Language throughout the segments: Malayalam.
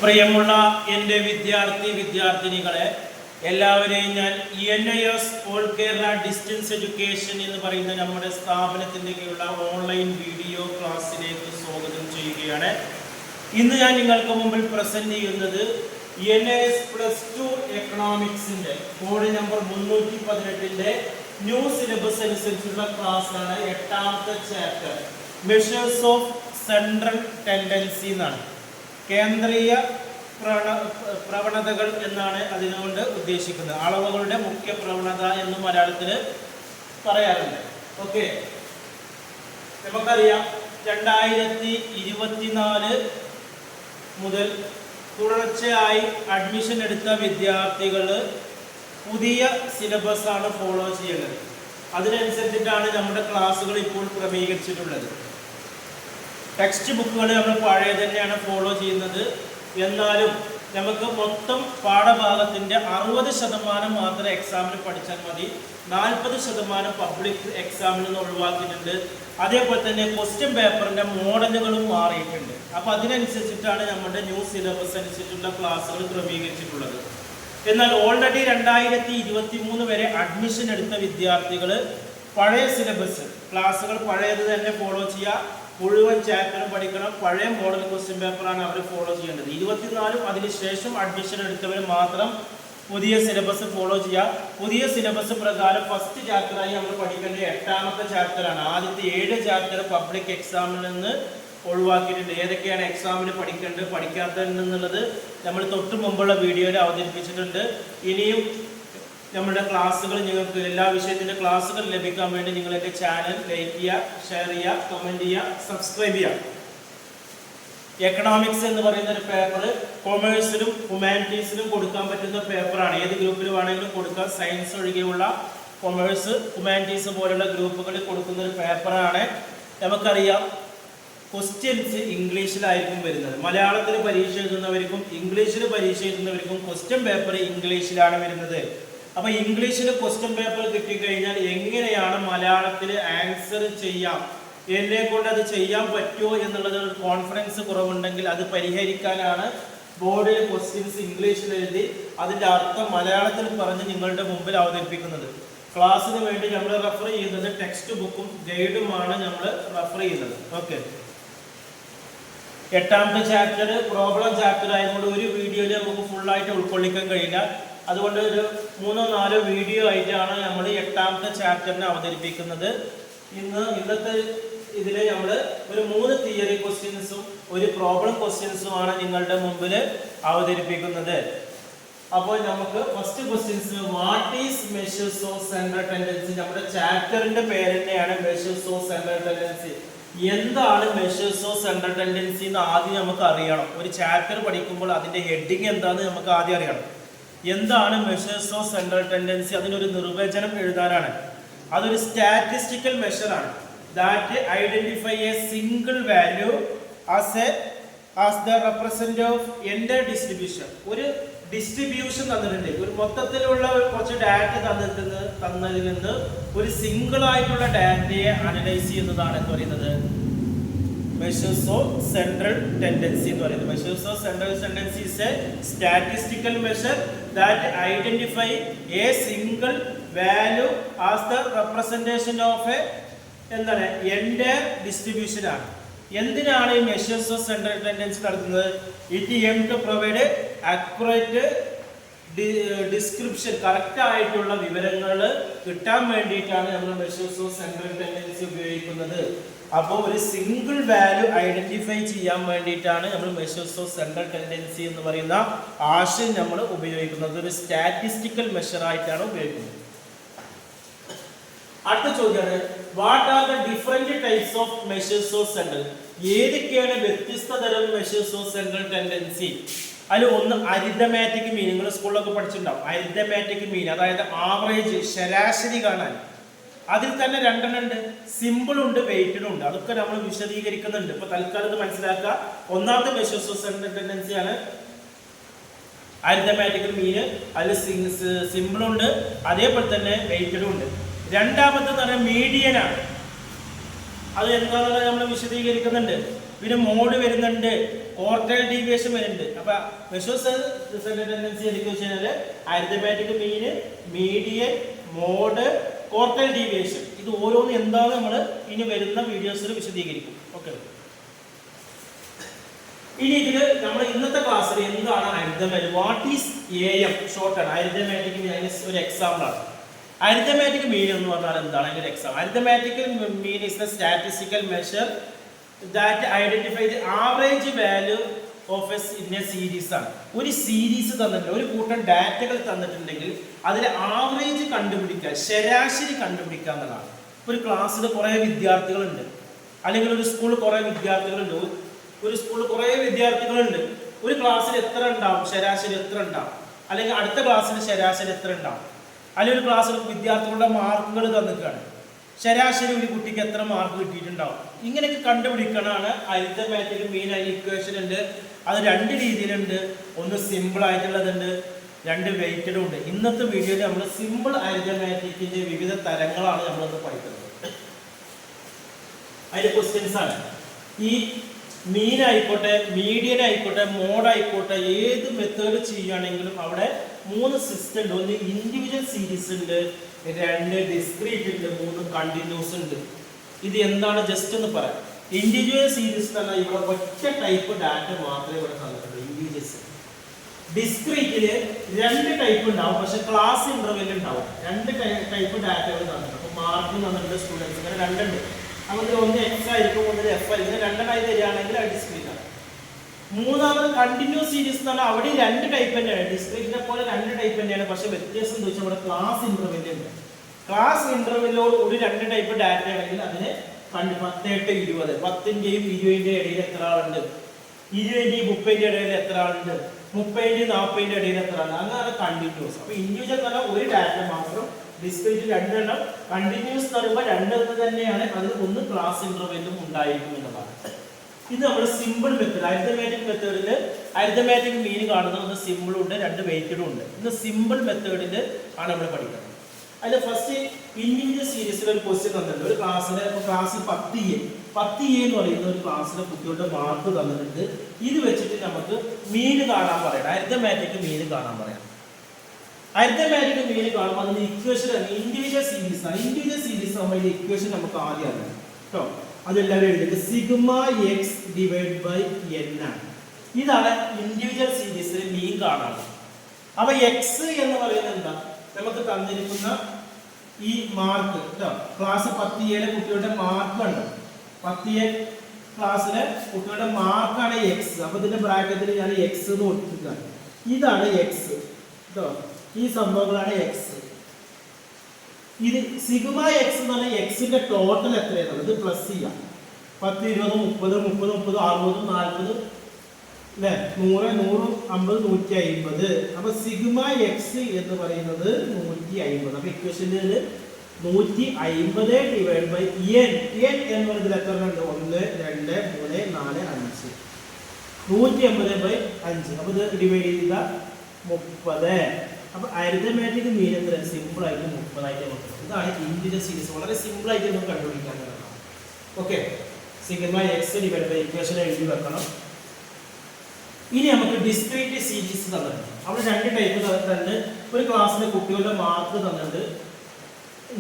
പ്രിയമുള്ള എൻ്റെ വിദ്യാർത്ഥിനികളെ എല്ലാവരെയും ഞാൻ ENIS all Kerala distance education എന്ന് പറയുന്ന നമ്മുടെ സ്ഥാപനത്തിൻ്റെയുള്ള ഓൺലൈൻ വീഡിയോ ക്ലാസ്സിലേക്ക് സ്വാഗതം ചെയ്യുകയാണ്. ഇന്ന് ഞാൻ നിങ്ങൾക്ക് മുമ്പിൽ പ്രസന്റ് ചെയ്യുന്നത് ENIS +2 എക്കണോമിക്സിൻ്റെ കോഡ് നമ്പർ 318ൻ്റെ ന്യൂ സിലബസ് അനുസരിച്ചുള്ള ക്ലാസ്സാണ്. 8ാമത്തെ chapter measures of central tendency എന്നാണ്. കേന്ദ്രീയ പ്രവണതകൾ എന്നാണ് അതിനുകൊണ്ട് ഉദ്ദേശിക്കുന്നത്. അളവുകളുടെ മുഖ്യ പ്രവണത എന്ന് മലയാളത്തിൽ പറയാറുണ്ട്. ഓക്കെ, നമുക്കറിയാം 2024 മുതൽ തുടർച്ചയായി അഡ്മിഷൻ എടുത്ത വിദ്യാർത്ഥികൾ പുതിയ സിലബസ് ആണ് ഫോളോ ചെയ്യേണ്ടത്. അതിനനുസരിച്ചിട്ടാണ് നമ്മുടെ ക്ലാസ്സുകൾ ഇപ്പോൾ ക്രമീകരിച്ചിട്ടുള്ളത്. ടെക്സ്റ്റ് ബുക്കുകൾ നമ്മൾ പഴയ തന്നെയാണ് ഫോളോ ചെയ്യുന്നത്. എന്നാലും നമുക്ക് മൊത്തം പാഠഭാഗത്തിൻ്റെ 60% മാത്രം എക്സാമിന് പഠിച്ചാൽ മതി. 40% പബ്ലിക് എക്സാമിൽ നിന്ന് ഒഴിവാക്കിയിട്ടുണ്ട്. അതേപോലെ തന്നെ ക്വസ്റ്റ്യൻ പേപ്പറിൻ്റെ മോഡലുകളും മാറിയിട്ടുണ്ട്. അപ്പോൾ അതിനനുസരിച്ചിട്ടാണ് നമ്മുടെ ന്യൂ സിലബസ് അനുസരിച്ചുള്ള ക്ലാസ്സുകൾ ക്രമീകരിച്ചിട്ടുള്ളത്. എന്നാൽ ഓൾറെഡി 2023 വരെ അഡ്മിഷൻ എടുത്ത വിദ്യാർത്ഥികൾ പഴയ സിലബസ് ക്ലാസ്സുകൾ പഴയത് തന്നെ ഫോളോ ചെയ്യുക. മുഴുവൻ ചാപ്റ്ററും പഠിക്കണം. പഴയ മോഡൽ ക്വസ്റ്റ്യൻ പേപ്പറാണ് അവർ ഫോളോ ചെയ്യേണ്ടത്. 24 അതിനുശേഷം അഡ്മിഷൻ എടുത്തവർ മാത്രം പുതിയ സിലബസ് ഫോളോ ചെയ്യുക. പുതിയ സിലബസ് പ്രകാരം ഫസ്റ്റ് ചാപ്റ്ററായി നമ്മൾ പഠിക്കേണ്ടത് 8ാമത്തെ ചാപ്റ്ററാണ്. ആദ്യത്തെ 7 ചാപ്റ്റർ പബ്ലിക് എക്സാമിൽ നിന്ന് ഒഴിവാക്കിയിട്ടുണ്ട്. ഏതൊക്കെയാണ് എക്സാമിന് പഠിക്കേണ്ടത് പഠിക്കാത്തതെന്നുള്ളത് നമ്മൾ തൊട്ട് മുമ്പുള്ള വീഡിയോയിൽ അവതരിപ്പിച്ചിട്ടുണ്ട്. ഇനിയും നമ്മുടെ ക്ലാസ്സുകൾ നിങ്ങൾക്ക് എല്ലാ വിഷയത്തിൻ്റെ ക്ലാസ്സുകൾ ലഭിക്കാൻ വേണ്ടി നിങ്ങളൊക്കെ ചാനൽ ലൈക്ക് ചെയ്യുക, ഷെയർ ചെയ്യുക, കമൻറ്റ് ചെയ്യുക, സബ്സ്ക്രൈബ് ചെയ്യുക. എക്കണോമിക്സ് എന്ന് പറയുന്ന ഒരു പേപ്പർ കൊമേഴ്സിലും ഹ്യൂമാനിറ്റീസിലും കൊടുക്കാൻ പറ്റുന്ന പേപ്പറാണ്. ഏത് ഗ്രൂപ്പിൽ വേണമെങ്കിലും കൊടുക്കാം. സയൻസ് ഒഴികെയുള്ള കൊമേഴ്സ്, ഹ്യൂമാനിറ്റീസ് പോലുള്ള ഗ്രൂപ്പുകളിൽ കൊടുക്കുന്ന ഒരു പേപ്പറാണ്. നമുക്കറിയാം ക്വസ്റ്റ്യൻസ് ഇംഗ്ലീഷിലായിരിക്കും വരുന്നത്. മലയാളത്തിൽ പരീക്ഷ എഴുതുന്നവർക്കും ഇംഗ്ലീഷിൽ പരീക്ഷ എഴുതുന്നവർക്കും ക്വസ്റ്റ്യൻ പേപ്പർ ഇംഗ്ലീഷിലാണ് വരുന്നത്. അപ്പോൾ ഇംഗ്ലീഷിൽ ക്വസ്റ്റ്യൻ പേപ്പർ കിട്ടിക്കഴിഞ്ഞാൽ എങ്ങനെയാണ് മലയാളത്തിൽ ആൻസർ ചെയ്യാം, എന്നെ കൊണ്ട് അത് ചെയ്യാൻ പറ്റുമോ എന്നുള്ളത് ഒരു കോൺഫിഡൻസ് കുറവുണ്ടെങ്കിൽ അത് പരിഹരിക്കാനാണ് ബോർഡിൽ ക്വസ്റ്റ്യൻസ് ഇംഗ്ലീഷിൽ എഴുതി അതിൻ്റെ അർത്ഥം മലയാളത്തിൽ പറഞ്ഞ് നിങ്ങളുടെ മുമ്പിൽ അവതരിപ്പിക്കുന്നത്. ക്ലാസ്സിന് വേണ്ടി നമ്മൾ റെഫർ ചെയ്യുന്നത് ടെക്സ്റ്റ് ബുക്കും ഗൈഡുമാണ് നമ്മൾ റെഫർ ചെയ്യുന്നത്. ഓക്കെ, 8ാമത്തെ ചാപ്റ്റർ പ്രോബ്ലം ചാപ്റ്റർ ആയതുകൊണ്ട് ഒരു വീഡിയോയിൽ നമുക്ക് ഫുള്ളായിട്ട് ഉൾക്കൊള്ളിക്കാൻ കഴിയില്ല. അതുകൊണ്ട് ഒരു 3-4 വീഡിയോ ആയിട്ടാണ് നമ്മൾ 8ാമത്തെ ചാപ്റ്ററിനെ അവതരിപ്പിക്കുന്നത്. ഇന്നത്തെ ഇതിൽ നമ്മൾ ഒരു 3 തിയറി ക്വസ്റ്റ്യൻസും ഒരു പ്രോബ്ലം ക്വസ്റ്റ്യൻസുമാണ് നിങ്ങളുടെ മുമ്പിൽ അവതരിപ്പിക്കുന്നത്. അപ്പോൾ നമുക്ക് first questions, what is measures of central tendency? നമ്മുടെ ചാപ്റ്ററിന്റെ പേര് തന്നെയാണ് മെഷേഴ്സ് ഓഫ് സെൻട്രൽ ടെൻഡൻസി. എന്താണ് മെഷേഴ്സ് ഓഫ് സെൻട്രൽ ടെൻഡൻസി എന്ന് ആദ്യം നമുക്ക് അറിയണം. ഒരു ചാപ്റ്റർ പഠിക്കുമ്പോൾ അതിന്റെ ഹെഡിങ് എന്താണെന്ന് നമുക്ക് ആദ്യം അറിയണം. എന്താണ് മെഷേഴ്സ് ഓഫ് സെൻട്രൽ ടെൻഡൻസി? അതിനൊരു നിർവചനം എഴുതാനാണ്. അതൊരു സ്റ്റാറ്റിസ്റ്റിക്കൽ മെഷറാണ്. That identify a single value as the represent of എൻ്റെ ഡിസ്ട്രിബ്യൂഷൻ. ഒരു ഡിസ്ട്രിബ്യൂഷൻ തന്നിട്ടുണ്ട്, ഒരു മൊത്തത്തിലുള്ള കുറച്ച് ഡാറ്റ തന്നതിൽ നിന്ന് ഒരു സിംഗിൾ ആയിട്ടുള്ള ഡാറ്റയെ അനലൈസ് ചെയ്യുന്നതാണ് എന്ന് പറയുന്നത് മെഷേഴ്സ് ഓഫ് സെൻട്രൽ ടെൻഡൻസി എന്ന് പറയുന്നത്. Measures of central tendency is a statistical measure that identify a single value as the representation of എന്താണ് എൻ്റെ ഡിസ്ട്രിബ്യൂഷൻ ആണ്. എന്തിനാണ് ഈ മെഷേഴ്സ് ഓഫ് സെൻട്രൽ ടെൻഡൻസി നടത്തുന്നത്? It aim to provide accurate description, correct ആയിട്ടുള്ള വിവരങ്ങൾ കിട്ടാൻ വേണ്ടിയിട്ടാണ് നമ്മൾ മെഷേഴ്സ് ഓഫ് സെൻട്രൽ ടെൻഡൻസി ഉപയോഗിക്കുന്നത്. അപ്പോൾ ഒരു സിംഗിൾ വാല്യൂ ഐഡന്റിഫൈ ചെയ്യാൻ വേണ്ടിയിട്ടാണ് നമ്മൾ മെഷേഴ്സ് ഓഫ് സെൻട്രൽ ടെൻഡൻസി എന്ന് പറയുന്ന ആശയം നമ്മൾ ഉപയോഗിക്കുന്നത്. ഒരു സ്റ്റാറ്റിസ്റ്റിക്കൽ മെഷറായിട്ടാണ് ഉപയോഗിക്കുന്നത്. അടുത്ത ചോദ്യമാണ്, what are the different types of measures of central? ഏതൊക്കെയാണ് വ്യത്യസ്ത തരം മെഷേഴ്സ് ഓഫ് സെൻട്രൽ ടെൻഡൻസി? അതിൽ ഒന്ന് അരിത്തമാറ്റിക് മീൻ. നിങ്ങൾ സ്കൂളിലൊക്കെ പഠിച്ചിട്ടുണ്ടാവും. അരിത്തമാറ്റിക് മീൻ അതായത് ആവറേജ്, ശരാശരി കാണാൻ. അതിൽ തന്നെ 2 ഉണ്ട്, സിമ്പിൾ ഉണ്ട്, വെയ്റ്റഡ് ഉണ്ട്. അതൊക്കെ നമ്മൾ വിശദീകരിക്കുന്നുണ്ട്. ഇപ്പൊ തൽക്കാലം ഇത് മനസ്സിലാക്കുക. ഒന്നാമത്തെ മെഷേഴ്സ് ഓഫ് സെൻട്രൽ ടെൻഡൻസിയാണ് അരിത്തമാറ്റിക് മീൻ. അതിൽ സിമ്പിൾ ഉണ്ട്, അതേപോലെ തന്നെ വെയ്റ്റഡ് ഉണ്ട്. രണ്ടാമത്തെ പറഞ്ഞാൽ മീഡിയനാണ്. അത് എന്താണെന്നുള്ളത് നമ്മൾ വിശദീകരിക്കുന്നുണ്ട്. പിന്നെ മോഡ് വരുന്നുണ്ട്, ക്വാർട്ടൈൽ ഡീവിയേഷൻ വരുന്നുണ്ട്. അപ്പൊ മെഷേഴ്സ് ടെൻഡൻസി എന്തൊക്കെ വെച്ച് കഴിഞ്ഞാൽ arithmetic mean, median, mode, quartile deviation. ഇത് ഓരോന്ന് എന്താണ് നമ്മൾ ഇനി വരുന്ന വീഡിയോസിൽ വിശദീകരിക്കും. ഓക്കെ. ഇനി ഇതിൽ നമ്മൾ ഇന്നത്തെ ക്ലാസ്സിൽ എന്താണ് arithmetic, what is AM short ആണ്. അരിത്തമാറ്റിക് മീൻ ഒരു എക്സാമ്പിൾ ആണ്. അരിത്തമാറ്റിക് മീൻ എന്ന് പറഞ്ഞാൽ എന്താണ് അതിന്റെ example? Arithmetic mean is the statistical measure that identify the average value of A in A series ആണ്. ഒരു സീരീസ് തന്നിട്ടുണ്ട്, ഒരു കൂട്ടം ഡാറ്റകൾ തന്നിട്ടുണ്ടെങ്കിൽ അതിലെ ആവറേജ് കണ്ടുപിടിക്കുക, ശരാശരി കണ്ടുപിടിക്കുക എന്നതാണ്. ഒരു ക്ലാസ്സിൽ കുറേ വിദ്യാർത്ഥികളുണ്ട്, അല്ലെങ്കിൽ ഒരു സ്കൂളിൽ കുറേ വിദ്യാർത്ഥികളുണ്ട്, ഒരു ക്ലാസ്സിൽ എത്ര ഉണ്ടാവും, ശരാശരി എത്ര ഉണ്ടാവും, അല്ലെങ്കിൽ അടുത്ത ക്ലാസ്സിൽ ശരാശരി എത്ര ഉണ്ടാവും, അല്ലെങ്കിൽ ഒരു ക്ലാസ്സിൽ വിദ്യാർത്ഥികളുടെ മാർക്കുകൾ തന്നിട്ടാണ്, ശരാശരി ഒരു കുട്ടിക്ക് എത്ര മാർക്ക് കിട്ടിയിട്ടുണ്ടാവും. ഇങ്ങനെയൊക്കെ കണ്ടുപിടിക്കണതാണ് അരിത്തമാറ്റിക് മീൻ. അതിന് ഇക്വേഷൻ ഉണ്ട്. അത് രണ്ട് രീതിയിലുണ്ട്. ഒന്ന് സിമ്പിൾ ആയിട്ടുള്ളതുണ്ട്, രണ്ട് വെയ്റ്റഡും ഉണ്ട്. ഇന്നത്തെ വീഡിയോയിൽ നമ്മൾ സിമ്പിൾ അരിത്തമാറ്റിക്കിന്റെ വിവിധ തരങ്ങളാണ് നമ്മളൊന്ന് പഠിക്കുന്നത്. അതിന്റെ ക്വസ്റ്റ്യൻസ് ആണ്. ഈ മീൻ ആയിക്കോട്ടെ, മീഡിയൻ ആയിക്കോട്ടെ, മോഡ് ആയിക്കോട്ടെ, ഏത് മെത്തേഡ് ചെയ്യുകയാണെങ്കിലും അവിടെ 3 സിസ്റ്റം ഉണ്ട്. ഒന്ന് ഇൻഡിവിജ്വൽ സീരീസ് ഉണ്ട്, 2 ഡിസ്ക്രീറ്റ് ഉണ്ട്, 3 കണ്ടിന്യൂസ് ഉണ്ട്. ഇത് എന്താണ് ജസ്റ്റ് ഒന്ന് പറയാം. ഇൻഡിവിജ്വൽ സീരീസ് തന്നെ ഇവിടെ ഒറ്റ ടൈപ്പ് ഡാറ്റ മാത്രമേ ഇവിടെ തന്നിട്ടുള്ളൂ, ഇൻഡിവിജ്വൽസ്. ഡിസ്ക്രീറ്റില് 2 ടൈപ്പ് ഉണ്ടാവും, പക്ഷെ ക്ലാസ് ഇന്റർവെൽ ഉണ്ടാവും. 2 ടൈപ്പ് ഡാറ്റകൾ തന്നിട്ടുണ്ട്. അപ്പൊ മാർക്ക് തന്നിട്ടുണ്ട് സ്റ്റുഡൻസ്, ഇങ്ങനെ 2 ഉണ്ട്. അങ്ങനെ ഒന്ന് എക്സ് ആയിരിക്കും, ഒന്ന് F ആയിരിക്കും. 2 തരികയാണെങ്കിൽ അത് ഡിസ്ക്രീറ്റ് ആണ്. മൂന്നാമത് കണ്ടിന്യൂസ് സീരീസ് എന്ന് പറഞ്ഞാൽ അവിടെ 2 ടൈപ്പ് തന്നെയാണ്. ഡിസ്ക്രീറ്റിനെ പോലെ 2 ടൈപ്പ് തന്നെയാണ്, പക്ഷെ വ്യത്യാസം എന്താ വെച്ചാൽ ഇവിടെ ക്ലാസ് ഇന്റർവെൽ ഉണ്ട്. ക്ലാസ് ഇന്റർവെല്ലോട് കൂടി 2 ടൈപ്പ് ഡാറ്റ ആണെങ്കിൽ അതിന് 10, 8, 20, 10ന്റെയും 20ന്റെയും ഇടയിൽ എത്ര ആളുണ്ട്, 20ന്റെയും 30ന്റെയും ഇടയിൽ എത്ര ആളുണ്ട്, 30ന്റെയും 40ന്റെയും ഇടയിൽ എത്ര ആളുണ്ട്, അങ്ങനെ കണ്ടിന്യൂസ്. അപ്പൊ ഇൻഡിവിജ്വൽ എന്ന് പറഞ്ഞാൽ ഒരു ഡാറ്റ മാത്രം, ഡിസ്ക്രീറ്റ് 2 എണ്ണം, കണ്ടിന്യൂസ് എന്ന് പറയുമ്പോൾ 2 തന്നെയാണ്. അതിൽ ഒന്ന് ക്ലാസ് ഇന്റർവെല്ലും ഉണ്ടായിരിക്കും എന്നതാണ്. ഇത് നമ്മുടെ സിമ്പിൾ മെത്തേഡ്. അരിത്തമാറ്റിക് മെത്തേഡിൽ അരിത്തമാറ്റിക് മീൻ കാണുന്നത് ഒന്ന് സിമ്പിളും ഉണ്ട്, 2 വെയ്റ്റഡും ഉണ്ട്. ഇത് സിമ്പിൾ മെത്തേഡിൽ ആണ് നമ്മൾ പഠിക്കുന്നത്. അതിൽ ഫസ്റ്റ് ഇൻഡിവിജ്വൽ സീരീസിൽ ഒരു ക്വസ്റ്റ്യൻ തന്നിട്ടുണ്ട്. ഒരു ക്ലാസ്സിലെ ക്ലാസ് 10A എന്ന് പറയുന്ന ഒരു ക്ലാസ്സിലെ കുട്ടികളുടെ മാർക്ക് തന്നിട്ടുണ്ട്. ഇത് വെച്ചിട്ട് നമുക്ക് മീൻ കാണാൻ പറയണം, അരിത്തമാറ്റിക് മീൻ കാണാൻ പറയാം. അരിത്തമാറ്റിക് മീൻ കാണുമ്പോൾ അതിന്റെ ഇക്വേഷൻ ഇൻഡിവിജ്വൽ സീരീസ് ആണ്. ഇൻഡിവിജ്വൽ സീരീസ് നമ്മൾ ഇക്വേഷൻ നമുക്ക് ആദ്യം അറിയാം കേട്ടോ. അതെല്ലാവരും എഴുതിയിട്ട് sigma x divide by n ആണ്. ഇതാണ് ഇൻഡിവിജ്വൽ സീരീസിൽ മീൻ കാണാറ്. അപ്പൊ എക്സ് എന്ന് പറയുന്നത് എന്താ, നമുക്ക് തന്നിരിക്കുന്ന ഈ മാർക്ക് കേട്ടോ. ക്ലാസ് 10A കുട്ടികളുടെ മാർക്കാണ്. 10A ക്ലാസ്സിലെ കുട്ടികളുടെ മാർക്കാണ് എക്സ്. അപ്പൊ ഇതിന്റെ ബ്രാക്കറ്റിൽ ഞാൻ എക്സ് എന്ന് കൊടുത്തിരിക്കുകയാണ്. ഇതാണ് എക്സ് കേട്ടോ. ഈ സംഭവങ്ങളാണ് എക്സ്. ഇത് സിഗ്മ എക്സ് എന്ന് പറഞ്ഞാൽ എക്സിന്റെ ടോട്ടൽ എത്രയാണ്, ഇത് പ്ലസ് ചെയ്യാം. 10, 20, 30, 30, 30, 60, 40 അല്ലെ, 100, 100, 50, 150. അപ്പൊ സിഗ്മ എക്സ് എന്ന് പറയുന്നത് 150. അപ്പൊ ഇക്വേഷനിൽ 150 ഡിവൈഡ് ബൈ n എന്ന് പറയുന്നതിൽ എത്ര ഉണ്ട്, 1, 2, 3, 4, 5. 150 ബൈ 5. അപ്പൊ ഇത് ഡിവൈഡ് ചെയ്ത 30. അപ്പൊ അരിത്തമാറ്റിക് മീൻ എത്ര, സിമ്പിൾ ആയിട്ട് 30 ആയിട്ട് നമുക്ക്. ഇതാണ് ഇൻഡിവിജ്വൽ സീരീസ്. വളരെ സിമ്പിൾ ആയിട്ട് നമുക്ക് കണ്ടുപിടിക്കാൻ കഴിയണം. Okay. Sigma x divide by equation എഴുതി വെക്കണം. ഇനി നമുക്ക് ഡിസ്ക്രീറ്റ് സീരീസ് തന്നിട്ടുണ്ട്. അവിടെ 2 ടൈപ്പ് തന്നിട്ടുണ്ട്. ഒരു ക്ലാസ്സിലെ കുട്ടികളുടെ മാർക്ക് തന്നിട്ടുണ്ട്,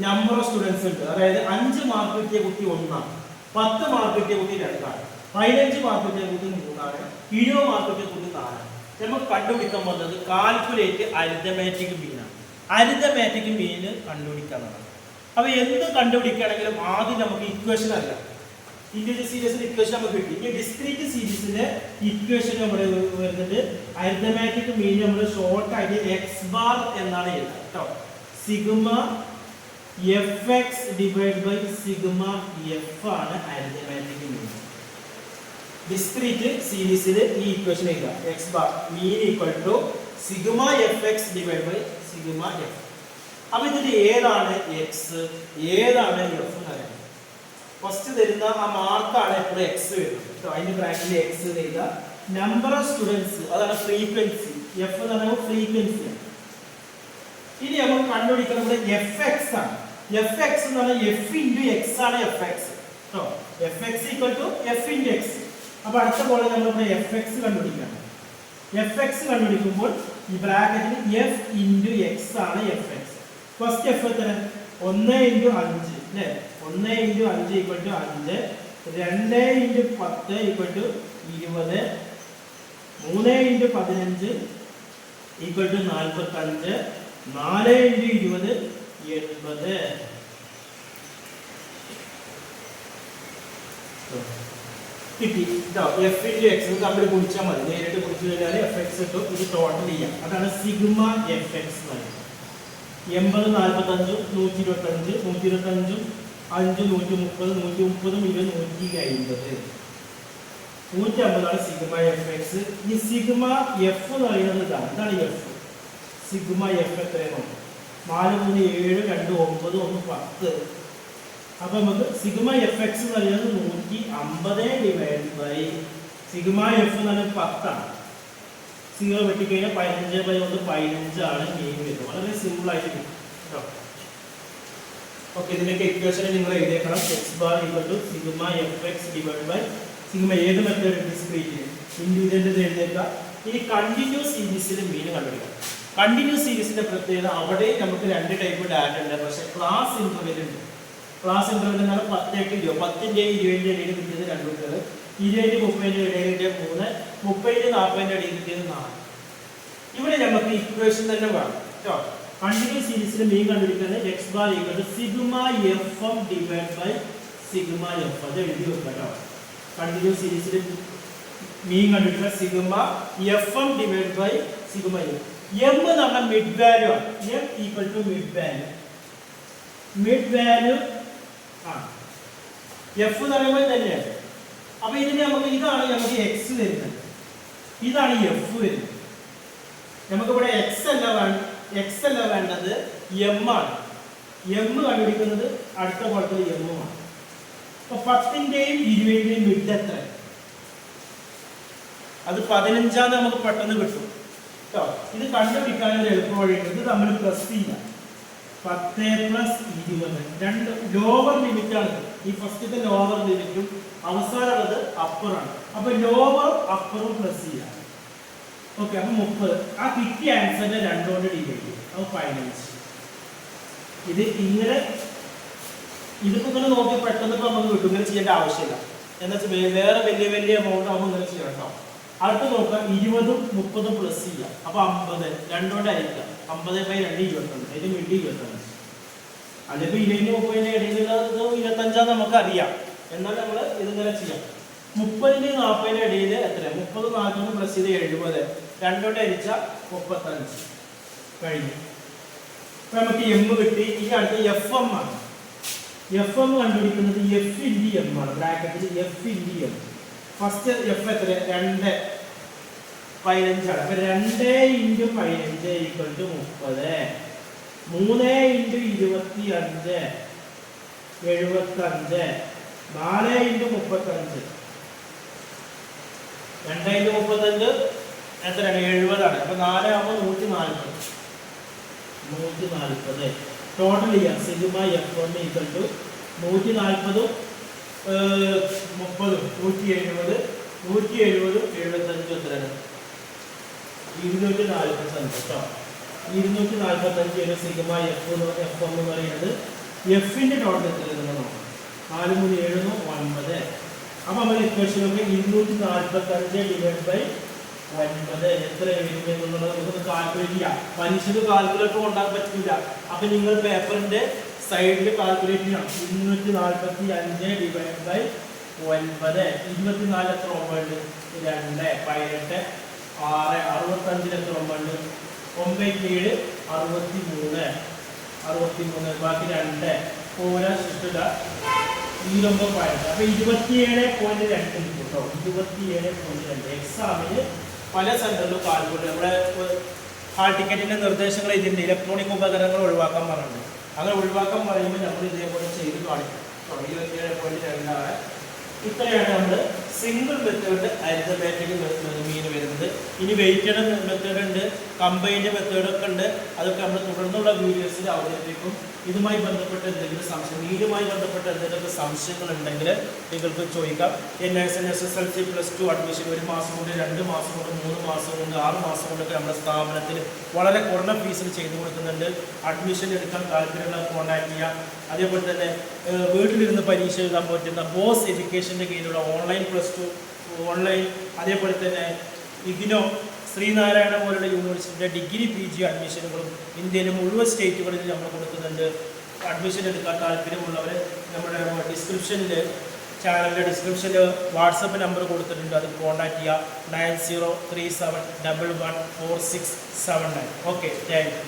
നമ്പർ ഓഫ് സ്റ്റുഡൻസ് ഉണ്ട്. അതായത് 5 മാർക്ക് കിട്ടിയ കുട്ടി 1 ആണ്, 10 മാർക്ക് കിട്ടിയ കുട്ടി 2 ആണ്, 15 മാർക്ക് കിട്ടിയ കുട്ടി 3 ആണ്, 20 മാർക്ക് കിട്ടിയ കുട്ടി 4 ആണ്. നമുക്ക് കണ്ടുപിടിക്കാൻ പോകുന്നത് കാൽക്കുലേറ്റ് അരിത്തമാറ്റിക് മീനാണ്. അരിത്തമാറ്റിക് മീൻ കണ്ടുപിടിക്കാനാണ്. അപ്പൊ എന്ത് കണ്ടുപിടിക്കുകയാണെങ്കിലും ആദ്യം നമുക്ക് ഇക്വേഷൻ അറിയാം. ഇൻഡിവിജ്വൽ സീരീസിന്റെ ഇക്വേഷൻ നമുക്ക് കിട്ടി. ഇനി ഡിസ്ക്രീറ്റ് സീരീസിന്റെ ഇക്വേഷൻ നമ്മൾ വരുന്നത് അരിത്തമാറ്റിക് മീൻ നമ്മൾ ഷോർട്ട് ആയിട്ട് എക്സ് ബാർ എന്നാണ് എഴുതുന്നത് കേട്ടോ. Sigma fx divide by sigma f ആണ് അരിത്തമാറ്റിക് മീൻ. ഡിസ്ക്രീറ്റ് സീരീസിൽ ഈ ഇക്വേഷൻ എഴുതുക, x bar mean equal to sigma fx divide by sigma f. അപ്പൊ ഇതിൽ ഏതാണ് എക്സ്, ഏതാണ് എഫ് എന്ന് അറിയാം. ഫസ്റ്റ് തരുന്ന ആ മാർക്കാണ് എപ്പോഴും എക്സ് വരുന്നത്. അതിന്റെ ബ്രാക്കറ്റിൽ എക്സ് എഴുതുക. നമ്പർ ഓഫ് സ്റ്റുഡൻസ് അതാണ് ഫ്രീക്വൻസി, എഫ് എന്ന് പറയുമ്പോൾ ഫ്രീക്വൻസി. ഇനി നമ്മൾ കണ്ടുപിടിക്കുന്നത് എഫ് എക്സ് ആണ്. എഫ് എക്സ് എന്ന് പറഞ്ഞാൽ എഫ് ഇൻറ്റു എക്സ് ആണ് എഫ് എക്സ് കേട്ടോ. F x equal to f into x. അപ്പൊ അടുത്ത പോലെ നമ്മളിവിടെ എഫ് എക്സ് കണ്ടുപിടിക്കണം. എഫ് എക്സ് കണ്ടുപിടിക്കുമ്പോൾ ഈ ബ്രാക്കറ്റിൽ എഫ് ഇൻറ്റു എക്സ് ആണ് എഫ് എക്സ്. ഫസ്റ്റ് എഫ് എത്ര 1 ഇൻറ്റു 5 അല്ലേ? 1 into 5 equal to 5, 2 into 10 equal to 20, 3 into 15 equal to 45, 4 into 20 80. കിട്ടി. എഫ് ഇൻറ്റു എക്സ് നമ്മൾ കുടിച്ചാൽ മതി. നേരിട്ട് കുടിച്ചു കഴിഞ്ഞാൽ എഫ് എക്സ് കിട്ടും. ഇത് ടോട്ടൽ ചെയ്യാം. അതാണ് സിഗ്മ എഫ് എക്സ് എന്ന് പറയുന്നത്. 80 45 125 125 5 130 130 20 150 150 സിഗ്മ എഫ് എക്സ്. ഈ സിഗ്മ എഫ് എന്ന് പറയുന്നത് ഇതാണ് എഫ്. സിഗ്മ എഫ് എത്രയാണ്? 4 3 7 2 9 1 10. അപ്പൊ നമുക്ക് സിഗ്മ എഫ് എക്സ് എന്ന് പറയുന്നത് 150 ഡിവൈഡ് ബൈ സിഗ്മ എഫ് എന്ന് പറയുന്നത് 10 ആണ്. 0 വെട്ടിക്കഴിഞ്ഞാൽ 15 ബൈ 1 15 ആണ് മീൻ വരുന്നത്. വളരെ സിമ്പിൾ ആയിട്ട് കിട്ടും കേട്ടോ. ഓക്കെ, ഇതിലേക്ക് ഇക്വേഷൻ നിങ്ങൾ എഴുതിയേക്കണം. X bar equal to sigma F X divide by sigma. ഏത് മെത്തേഡ് ഡിസ്ക്രീറ്റ് ഇൻഡിവിജ്വൽ എഴുതിയേക്കാം. ഇനി കണ്ടിന്യൂസ് സീരീസിൽ മീൻ കണ്ടുപിടിക്കാം. കണ്ടിന്യൂസ് സീരീസിന്റെ പ്രത്യേകത അവിടെ നമുക്ക് 2 ടൈപ്പ് ഡാറ്റ ഉണ്ട്. പക്ഷെ ക്ലാസ് ഇന്റർവെൽ ഉണ്ട്. ക്ലാസ് ഇന്റർവെൽ എന്നാൽ 10 8 20 10ന്റെയും 20ന്റെയും ഇടയിൽ കിട്ടിയത് 2 കുട്ടികൾ, 20 30ന്റെയും ഇടയിൽ കിട്ടിയത് 3, 30 40ന്റെ ഇടയിൽ കിട്ടിയത് 4. ഇവിടെ നമുക്ക് ഇക്വേഷൻ തന്നെ വേണം കേട്ടോ. കണ്ടിന്യൂസ് സീരീസിൽ മീൻ കണ്ടുപിടിക്കുന്നത് x bar equal to sigma f m divide by sigma f. അത് എഴുതി വെക്കാം കേട്ടോ. കണ്ടിന്യൂസ് സീരീസിൽ മീൻ കണ്ടുപിടിക്കുക sigma f m divide by sigma f. M എന്ന് പറഞ്ഞാൽ മിഡ് വാല്യൂ ആണ്. M equal to mid value. Mid value f എന്ന് പറയുമ്പോൾ തന്നെയാണ്. അപ്പൊ ഇതിന് നമുക്ക് ഇതാണ് നമുക്ക് എക്സ് വരുന്നത്, ഇതാണ് എഫ് വരുന്നത്. നമുക്കിവിടെ എക്സ് അല്ല വേണ്ടത് എം ആണ്. എം കണ്ടുപിടിക്കുന്നത് അടുത്ത കോളത്തിൽ എം ആണ്. അപ്പൊ 10ന്റെയും 20ന്റെയും മിഡ് എത്ര? അത് 15 നമുക്ക് പെട്ടെന്ന് കിട്ടും കേട്ടോ. ഇത് കണ്ടുപിടിക്കാൻ ഒരു എളുപ്പ വഴിയുണ്ട്. ഇത് നമ്മൾ പ്ലസ് ചെയ്യാം. 10 പ്ലസ് 20 രണ്ട് ലോവർ ലിമിറ്റ് ആണ്. ഈ ഫസ്റ്റത്തെ ലോവർ ലിമിറ്റും അവസാനമുള്ളത് അപ്പറാണ്. അപ്പൊ ലോവർ അപ്പറും പ്ലസ് ചെയ്യാം. ഓക്കെ, അപ്പൊ 30. ആ കിട്ടിയ ആൻസറിന്റെ 2 കൊണ്ട് ഡിവൈഡ് ചെയ്യും. അപ്പൊ 15. ഇത് ഇങ്ങനെ ഇതിപ്പോ ഇങ്ങനെ നോക്കി പെട്ടെന്ന് നമുക്ക് കിട്ടും. ഇങ്ങനെ ചെയ്യേണ്ട ആവശ്യമില്ല. എന്താ വെച്ചാൽ വേറെ വലിയ എമൗണ്ട് ആകുമ്പോൾ ഇങ്ങനെ ചെയ്യണം കേട്ടോ. അടുത്ത് നോക്കാം 20ഉം 30ഉം പ്ലസ് ചെയ്യാം. അപ്പൊ 50 2 കൊണ്ട് അയക്കാം. 50 ബൈ 2 21. അതിന് മിഡ് 25. അതിപ്പോ 20 30ന്റെ ഇടയിലുള്ളത് 25 നമുക്ക് അറിയാം. എന്നാൽ നമ്മൾ ഇതിങ്ങനെ ചെയ്യാം. 30ന്റെ 40ന്റെ ഇടയിൽ എത്ര? 30 40 പ്ലസ് ചെയ്ത് 70. 2 കൊണ്ട് അരിച്ച 35 കഴിഞ്ഞു. അപ്പൊ നമുക്ക് എം കിട്ടി. ഈ അടുത്ത് എഫ് എം ആണ്. എഫ് എം കണ്ടുപിടിക്കുന്നത് എഫ് ഇൻറ്റു എം ആണ്. ബ്രാക്കറ്റിൽ f into m. First f എത്ര? 2 15 ആണ്. അപ്പൊ 2 into 15 equal to 30. 3 into 25 75. 4 into 35 2 into 35 എത്രയാണ്? 70 ആണ്. അപ്പൊ 4 ആകുമ്പോൾ 140. ടോട്ടൽ ചെയ്യാം. സിഗ്മ എഫ് ഒന്ന് ഈക്വൽ ടു 140 30 170 170 75 എത്രയാണ്? 245 കേട്ടോ. 245 സിഗ്മ എഫ് എന്ന് പറയുന്നത് എഫിന്റെ ടോട്ടൽ എത്രയാണ് നോക്കാം. 4 3 7 9. അപ്പൊ നമ്മൾ ഇക്വേഷനൊക്കെ 245 ഡിവൈഡ് ബൈ 9 എത്ര എന്നുള്ളത് നമുക്ക് കാൽക്കുലേറ്റ് ചെയ്യാം. മനുഷ്യന് കാൽക്കുലേറ്റർ കൊണ്ടാൻ പറ്റില്ല. അപ്പൊ നിങ്ങൾ പേപ്പറിന്റെ സൈഡിൽ കാൽക്കുലേറ്റ് ചെയ്യണം. 245 ഡിവൈഡ് ബൈ 9. 24 എത്ര 9? 2 18 6 65 എത്ര 9? 9 7 63 ബാക്കി 2 പോരാ ശിഷ്ട 29 15. അപ്പൊ 27.2 കേട്ടോ. 27.2 എക്സാമിന് പല സെന്ററിലും കാൽക്കുലേറ്റ് നമ്മുടെ ഹാൾ ടിക്കറ്റിന്റെ നിർദ്ദേശങ്ങൾ ഇതിന്റെ ഇലക്ട്രോണിക് ഉപകരണങ്ങൾ ഒഴിവാക്കാൻ പറഞ്ഞിട്ടുണ്ട്. അങ്ങനെ ഒഴിവാക്കാൻ പറയുമ്പോൾ നമ്മൾ ഇതേപോലെ ചെയ്ത് കാണിക്കും. 27.2 ഇത്രയാണ് നമ്മൾ സിംഗിൾ മെത്തേഡ് അരിതമാറ്റിക് മെത്തേഡ് മീൻ വരുന്നത്. ഇനി വെയിറ്റഡ് മെത്തേഡ് ഉണ്ട്, കമ്പൈൻഡ് മെത്തേഡൊക്കെ ഉണ്ട്. അതൊക്കെ നമ്മൾ തുടർന്നുള്ള വീഡിയോസിൽ അവതരിപ്പിക്കും. ഇതുമായി ബന്ധപ്പെട്ട എന്തെങ്കിലും സംശയം, മീനുമായി ബന്ധപ്പെട്ട എന്തെങ്കിലും സംശയങ്ങൾ ഉണ്ടെങ്കിൽ നിങ്ങൾക്ക് ചോദിക്കാം. SSLC +2 അഡ്മിഷൻ 1 മാസം കൊണ്ട്, 2 മാസം കൊണ്ട്, 3 മാസം കൊണ്ട്, 6 മാസം കൊണ്ടൊക്കെ നമ്മുടെ സ്ഥാപനത്തിൽ വളരെ കുറഞ്ഞ ഫീസിൽ ചെയ്തു കൊടുക്കുന്നുണ്ട്. അഡ്മിഷൻ എടുക്കാൻ താല്പര്യമുള്ള കോൺടാക്ട് ചെയ്യാം. അതേപോലെ തന്നെ വീട്ടിലിരുന്ന് പരീക്ഷ എഴുതാൻ പറ്റുന്ന ബോസ് എഡ്യൂക്കേഷൻ്റെ കീഴിലുള്ള ഓൺലൈൻ +2 ഓൺലൈൻ, അതേപോലെ തന്നെ ഇഗ്നോ, ശ്രീനാരായണ പോലുള്ള യൂണിവേഴ്സിറ്റിയുടെ ഡിഗ്രി PG അഡ്മിഷനുകളും ഇന്ത്യയിലെ മുഴുവൻ സ്റ്റേറ്റുകളിൽ നമ്മൾ കൊടുക്കുന്നുണ്ട്. അഡ്മിഷൻ എടുക്കാൻ താല്പര്യമുള്ളവർ നമ്മുടെ ഡിസ്ക്രിപ്ഷനിൽ, ചാനലിൻ്റെ ഡിസ്ക്രിപ്ഷനിൽ വാട്സപ്പ് നമ്പർ കൊടുത്തിട്ടുണ്ട്. അത് കോൺടാക്ട് ചെയ്യുക. 9037114679. Okay, thank you.